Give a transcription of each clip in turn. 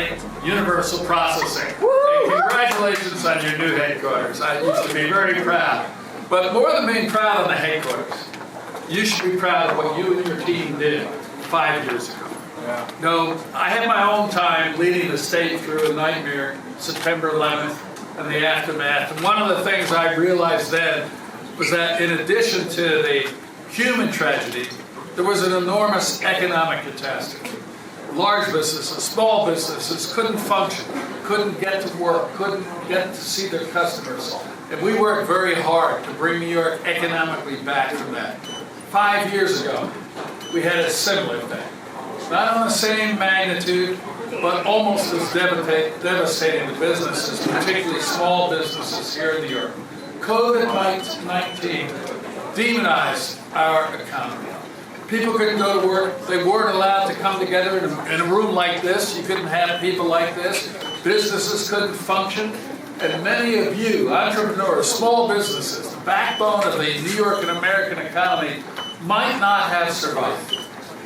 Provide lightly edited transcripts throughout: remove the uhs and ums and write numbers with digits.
thank Universal Processing. And congratulations on your new headquarters. I used to be very proud. But more than being proud of the headquarters, you should be proud of what you and your team did 5 years ago. Yeah. No, I had my own time leading the state through a nightmare, September 11th, and the aftermath. And one of the things I realized then was that in addition to the human tragedy, there was an enormous economic catastrophe. Large businesses, small businesses couldn't function, couldn't get to work, couldn't get to see their customers. And we worked very hard to bring New York economically back from that. 5 years ago, we had a similar thing. Not on the same magnitude, but almost as devastating to businesses, particularly small businesses here in New York. COVID-19 demonized our economy. People couldn't go to work. They weren't allowed to come together in a room like this. You couldn't have people like this. Businesses couldn't function. And many of you, entrepreneurs, small businesses, the backbone of the New York and American economy, might not have survived.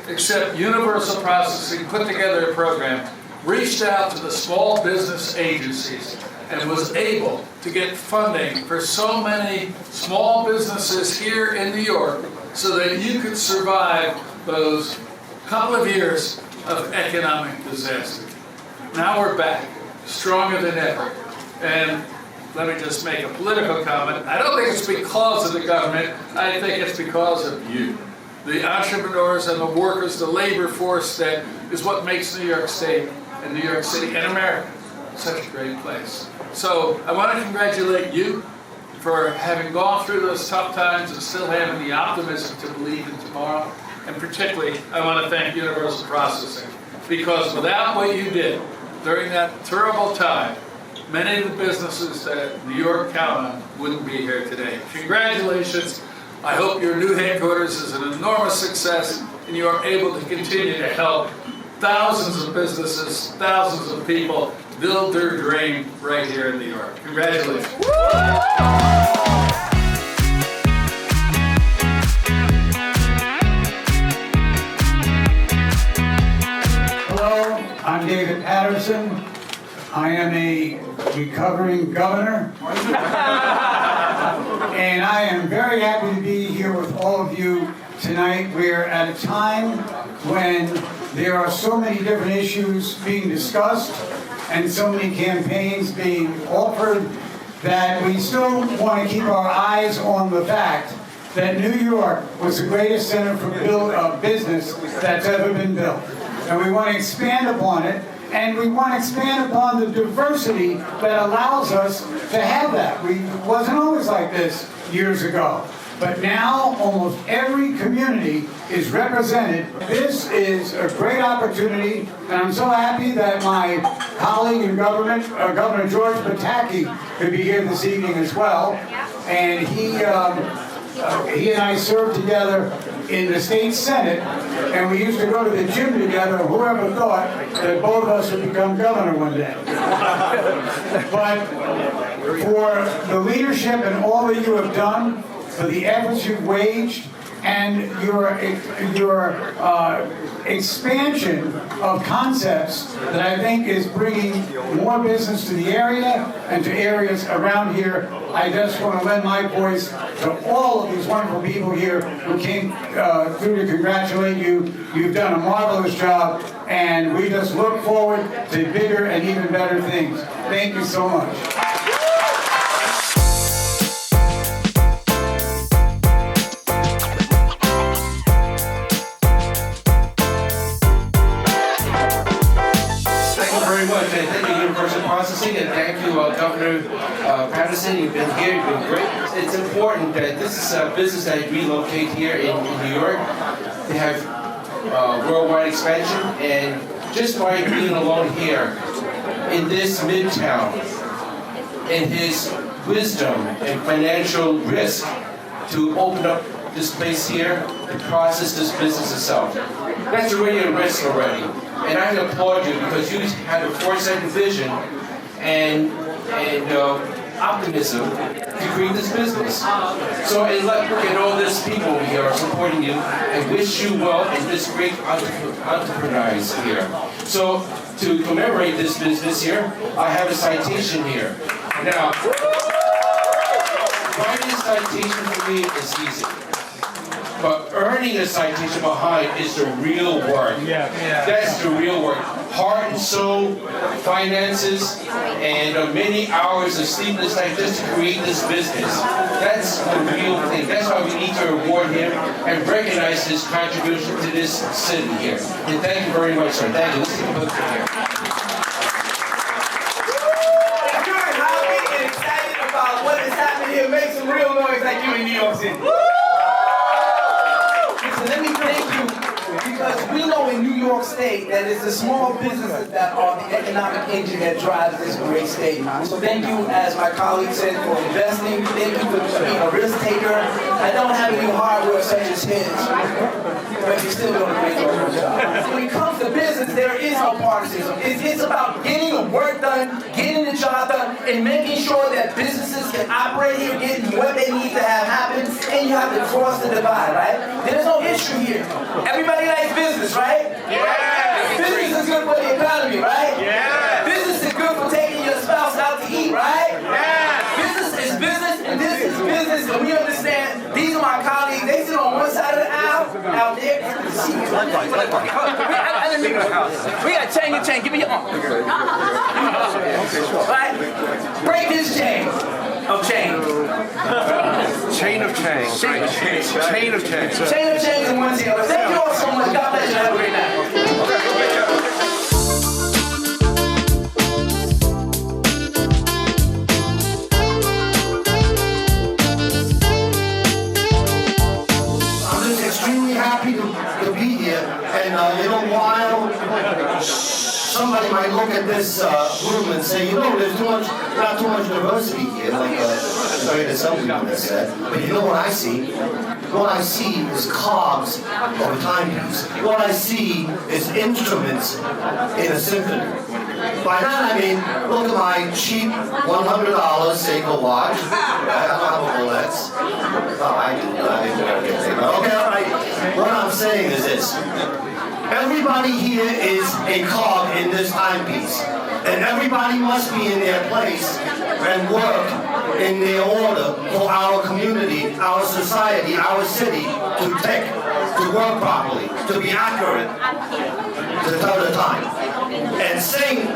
Except Universal Processing put together a program, reached out to the small business agencies, and was able to get funding for so many small businesses here in New York so that you could survive those couple of years of economic disaster. Now we're back, stronger than ever. And let me just make a political comment. I don't think it's because of the government. I think it's because of you. The entrepreneurs and the workers, the labor force that is what makes New York State and New York City and America such a great place. So I want to congratulate you for having gone through those tough times and still having the optimism to believe in tomorrow. And particularly, I want to thank Universal Processing, because without what you did during that terrible time, many of the businesses that New York count on wouldn't be here today. Congratulations. I hope your new headquarters is an enormous success and you are able to continue to help thousands of businesses, thousands of people build their dream right here in New York. Congratulations. Hello, I'm David Paterson. I am a recovering governor. And I am very happy to be here with all of you tonight. We're at a time when there are so many different issues being discussed and so many campaigns being offered that we still want to keep our eyes on the fact that New York was the greatest center for business that's ever been built. And we want to expand upon it. And we want to expand upon the diversity that allows us to have that. It wasn't always like this years ago. But now almost every community is represented. This is a great opportunity, and I'm so happy that my colleague in government, Governor George Pataki, could be here this evening as well. And he and I served together in the state senate, and we used to go to the gym together. Whoever thought that both of us would become governor one day? But for the leadership and all that you have done, for the efforts you've waged, and your expansion of concepts that I think is bringing more business to the area and to areas around here. I just want to lend my voice to all of these wonderful people here who came through to congratulate you. You've done a marvelous job, and we just look forward to bigger and even better things. Thank you so much. And thank you, Governor Paterson. You've been here, you've been great. It's important that this is a business that relocate here in New York. They have worldwide expansion, and just by being alone here in this midtown, and his wisdom and financial risk to open up this place here and process this business itself. That's already a risk already. And I applaud you because you had a foresight and vision and optimism to create this business. So, and look at all these people here are supporting you and wish you well and this great entrepreneurs here. So, to commemorate this business here, I have a citation here. Now, writing a citation for me is easy. But earning a citation behind is the real work. That's the real work. Heart and soul, finances, and many hours of sleepless nights just to create this business. That's the real thing. That's why we need to reward him and recognize his contribution to this city here. And thank you very much, sir. Thank you. Let's take a picture here. If you're happy and excited about what is happening here, make some real noise like you in New York City. Let me thank you, because we know in New York State that it's the small businesses that are the economic engine that drives this great state. So thank you, as my colleague said, for investing. Thank you for being a risk taker. I don't have any hardware such as his, but you're still doing a great job. When it comes to business, there is no partisanship. It's about getting the work done, getting the job done, and making sure that businesses can operate here, getting what they need to have happen, and you have to cross the divide, right? There's no issue here. Everybody likes business, right? Yeah. Business is good for the economy, right? Yeah. Business is good for taking your spouse out to eat, right? Yeah. Business is business, and this is business, and we understand. These are my colleagues. They sit on one side of the aisle, out there. We got Chang and Chang. Give me your arm. Right? Break this chain of change. Chain of Chang. Chain of Chang. Chain of change in one tail. Thank you all so much. God bless you. Have a great night. I'm just extremely happy to be here. And in a while, somebody might look at this room and say, there's not too much diversity here, like the Assemblymembers said. But you know what I see? What I see is cogs of a timepiece. What I see is instruments in a symphony. By that I mean, look at my cheap $100 Seiko watch. I don't have a Rolex. Oh, I do. Okay, all right. What I'm saying is this. Everybody here is a cog in this timepiece. And everybody must be in their place and work in their order for our community, our society, our city to work properly, to be accurate, to tell the time. And sing,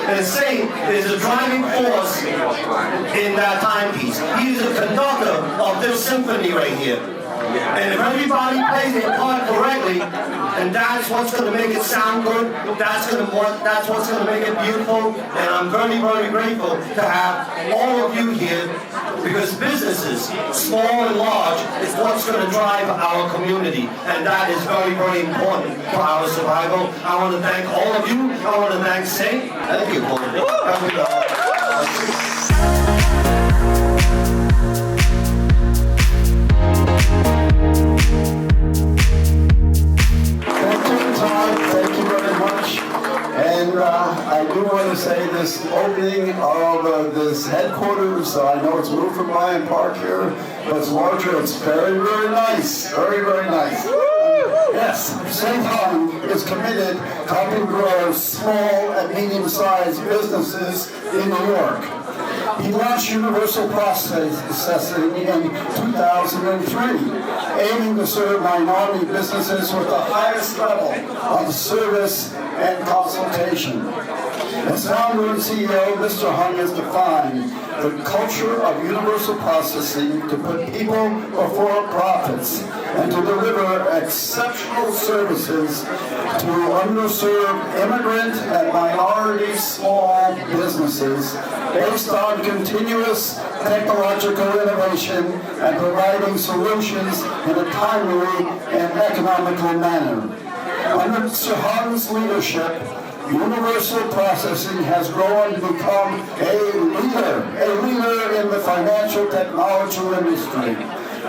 and sing is the driving force in that timepiece. He's the conductor of this symphony right here. And if everybody plays their part correctly, and that's what's going to make it sound good, that's what's going to make it beautiful, and I'm very, very grateful to have all of you here, because businesses, small and large, is what's going to drive our community, and that is very, very important for our survival. I want to thank all of you. I want to thank Sing. Thank you. Thank you very much. And I do want to say this opening of this headquarters, I know it's moved from Lion Park here, but it's larger. It's very, very nice. Very, very nice. Yes, Chang is committed to helping grow small and medium-sized businesses in New York. He launched Universal Processing in 2003, aiming to serve minority businesses with the highest level of service and consultation. As founder and CEO, Mr. Hung has defined the culture of universal processing to put people before profits and to deliver exceptional services to underserved immigrant and minority small businesses based on continuous technological innovation and providing solutions in a timely and economical manner. Under Mr. Hung's leadership, Universal Processing has grown to become a leader in the financial technology industry.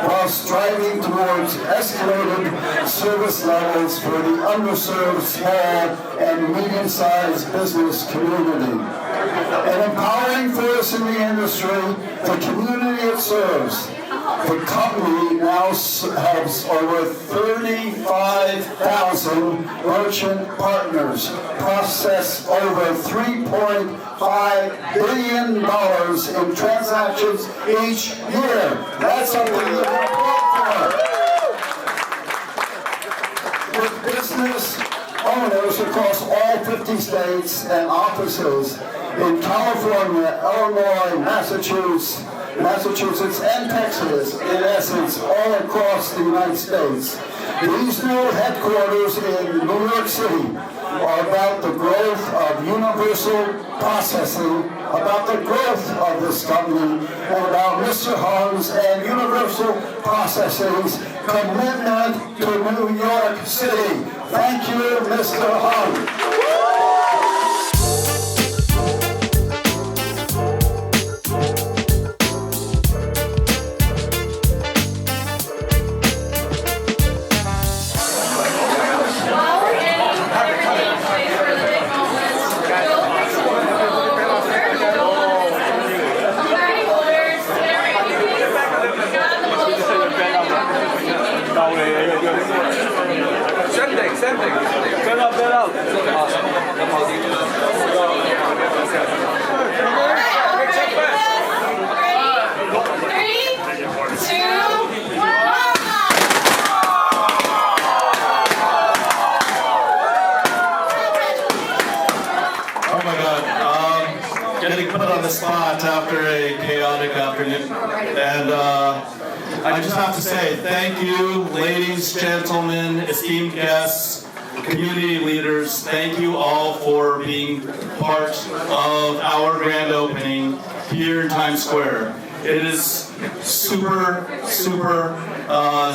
while striving towards escalated service levels for the underserved small and medium-sized business community. An empowering force in the industry, the community it serves. The company now has over 35,000 merchant partners, process over $3.5 billion in transactions each year. That's something to applaud for. With business owners across all 50 states and offices in California, Illinois, Massachusetts, and Texas, in essence, all across the United States. These new headquarters in New York City are about the growth of universal processing, about the growth of this company, and about Mr. Hung's and Universal Processing's commitment to New York City. Thank you, Mr. Hung. Getting put on the spot after a chaotic afternoon. And I just have to say thank you, ladies, gentlemen, esteemed guests, community leaders. Thank you all for being part of our grand opening here in Times Square. It is super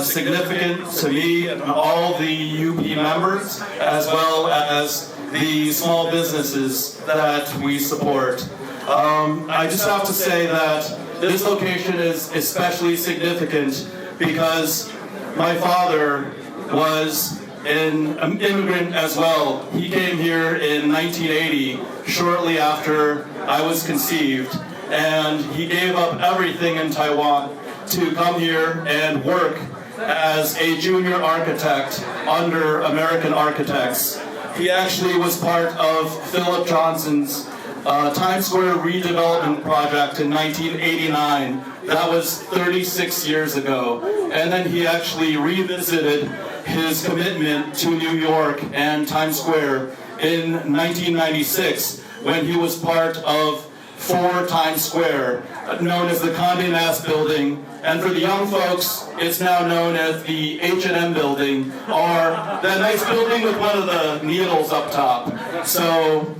significant to me and all the UP members, as well as the small businesses that we support. I just have to say that this location is especially significant because my father was an immigrant as well. He came here in 1980, shortly after I was conceived, and he gave up everything in Taiwan to come here and work as a junior architect under American architects. He actually was part of Philip Johnson's Times Square redevelopment project in 1989. That was 36 years ago. And then he actually revisited his commitment to New York and Times Square in 1996 when he was part of 4 Times Square, known as the Condé Nast Building. And for the young folks, it's now known as the H&M Building, or that nice building with one of the needles up top. So,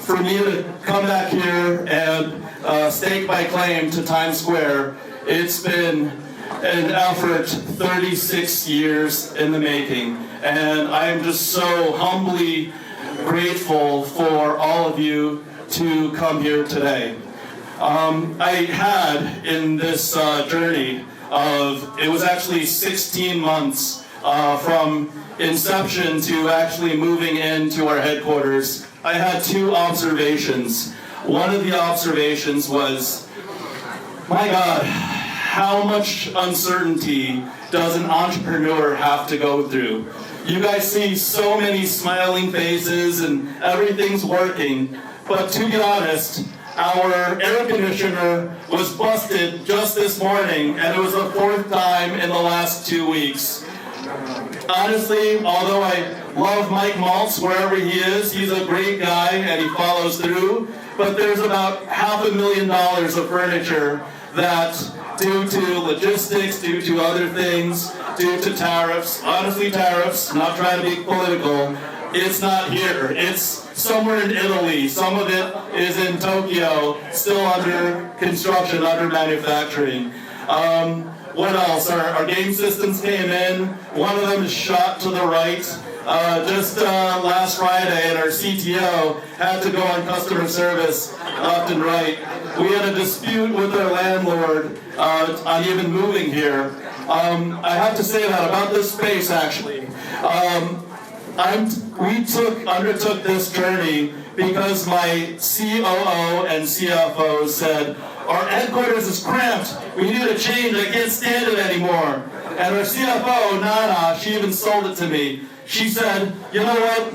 for me to come back here and stake my claim to Times Square, it's been an effort 36 years in the making. And I am just so humbly grateful for all of you to come here today. I had in this journey it was actually 16 months from inception to actually moving into our headquarters. I had 2 observations. One of the observations was, my God, how much uncertainty does an entrepreneur have to go through? You guys see so many smiling faces and everything's working, but to be honest, our air conditioner was busted just this morning, and it was the 4th time in the last 2 weeks. Honestly, although I love Mike Maltz wherever he is, he's a great guy and he follows through, but there's about $500,000 of furniture that, due to logistics, due to other things, due to tariffs, honestly tariffs, not trying to be political, it's not here. It's somewhere in Italy. Some of it is in Tokyo, still under construction, under manufacturing. What else? Our game systems came in. One of them is shot to the right. just last Friday, and our CTO had to go on customer service left and right. We had a dispute with our landlord on even moving here. I have to say that about this space, actually. We undertook this journey because my COO and CFO said, our headquarters is cramped. We need a change. I can't stand it anymore. And our CFO, Nana, she even sold it to me. She said, you know what?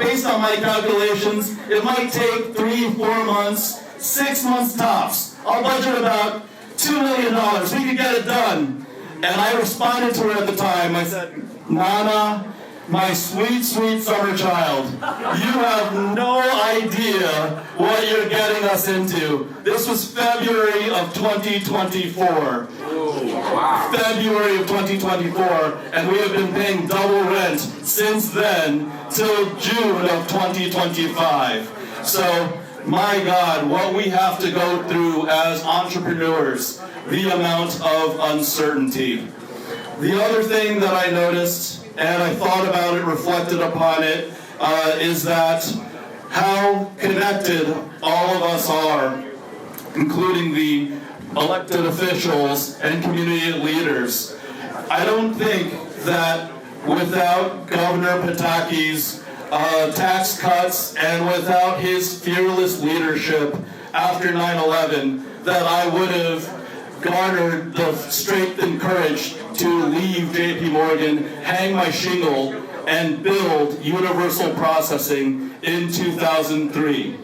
Based on my calculations, it might take 3-4 months, 6 months tops. I'll budget about $2 million. We could get it done. And I responded to her at the time. I said, Nana, my sweet, sweet summer child, you have no idea what you're getting us into. This was February of 2024. Wow. February of 2024, and we have been paying double rent since then till June of 2025. So, my God, what we have to go through as entrepreneurs, the amount of uncertainty. The other thing that I noticed, and I thought about it, reflected upon it, is that how connected all of us are, including the elected officials and community leaders. I don't think that without Governor Pataki's tax cuts and without his fearless leadership after 9/11 that I would have garnered the strength and courage to leave JP Morgan, hang my shingle, and build universal processing in 2003.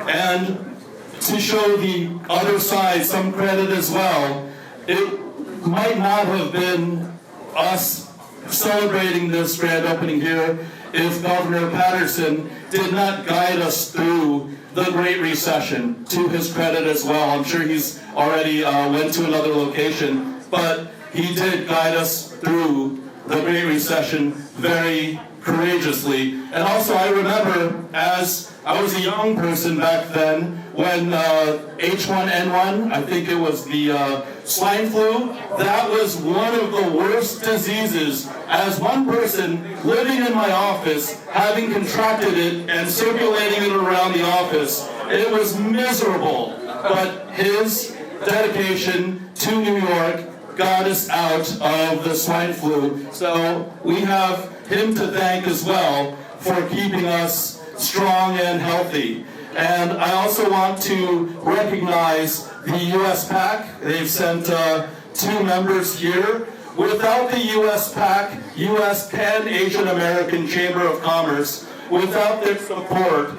And to show the other side some credit as well, it might not have been us celebrating this grand opening here if Governor Paterson did not guide us through the Great Recession, to his credit as well. I'm sure he's already went to another location, but he did guide us through the Great Recession very courageously. And also I remember, as I was a young person back then, when H1N1, I think it was the swine flu, that was one of the worst diseases. As one person living in my office, having contracted it and circulating it around the office, it was miserable. But his dedication to New York got us out of the swine flu. So we have him to thank as well for keeping us strong and healthy. And I also want to recognize the U.S. PAC. They've sent 2 members here. Without the U.S. PAC, U.S. Pan-Asian American Chamber of Commerce, without their support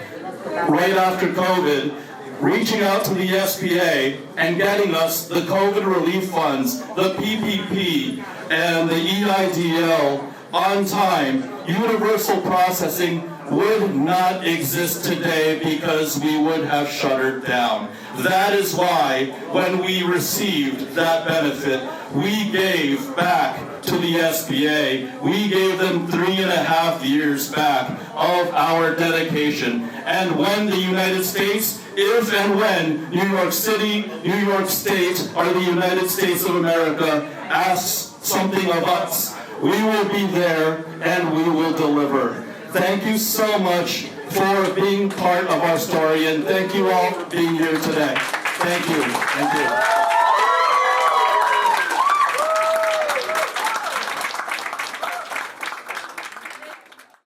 right after COVID, reaching out to the SBA and getting us the COVID relief funds, the PPP, and the EIDL on time, universal processing would not exist today because we would have shuttered down. That is why when we received that benefit, we gave back to the SBA. We gave them 3.5 years back of our dedication. And when the United States, if and when New York City, New York State, or the United States of America asks something of us, we will be there and we will deliver. Thank you so much for being part of our story, and thank you all for being here today. Thank you. Thank you.